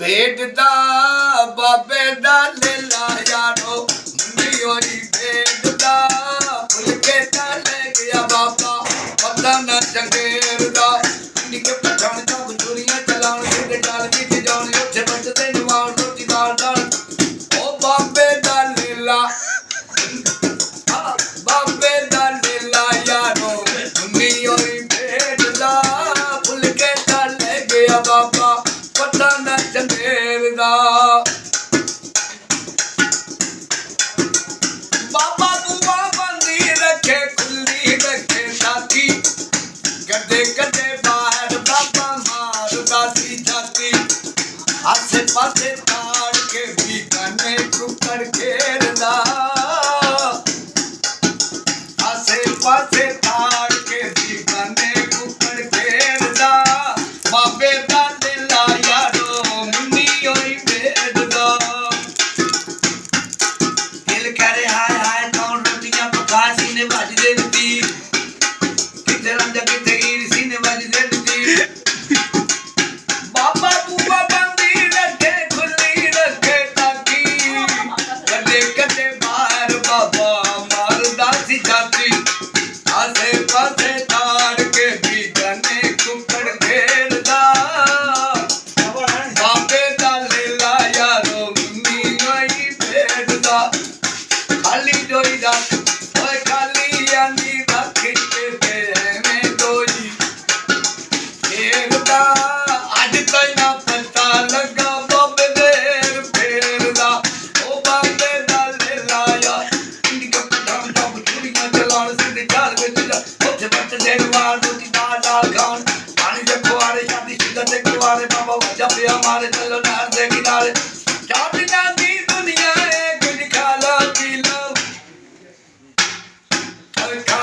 भेजदा बाबे दा लेला यारो मुंडी होई भेजदा भुल के ले गया बाबा पता न जंगेर दा निके पठान दा बंदूरियां चलाउण सिद्ध डाल विच जाउण उत्थे बचदे नवाण रोटी दाल दाल ओ बाबे दा लेला बाबे दा लेला यारो मुंडी होई भेजदा भुल के ले गया बाबा पता न जंगेर दा बाबा बुआ बंदी रखे खुली रखे साथी गड्ढे गड्ढे बाहर बाबा मारदा सी जाती आसे पासे ताड़ के भी कने कुकर घेरदा आसे पासे ताड़ के भी कने कुकर घेरदा बाबे दा लेला यारो मुंडी होई भेजदा दिल करे हाय हाय कौन रोटियां पका सीने बजदे दी किते रंज किते हीर सीने बजदे दी बाबा बुआ बंदी रखे खुली रखे ताकी कदे कदे बाहर बाबा मारदा सी जाती आसे पासे ताड़ के भी कने कुकर घेरदा बाबे दा लेला यारो मुंडी होई भेजदा खाली डोई दा ओए खाली आंदी रख के एवें डोई फेरदा अज कोई ना पता लगा बाबे देर फेरदा ओ बाबे दा लेला यार इंदी कपड़ां दा बचूरियां चलाउण सिद्ध जाल विच जा उत्थे बचदे नवाण रोटी दाल दाल खाउण पानी दे कुआरे शादी सीधा ते कुआरे बाबा वजा पिया मारे चलो नहर दे किनारे चाट जाती दुनिया है कुछ खा लो पी लो और खा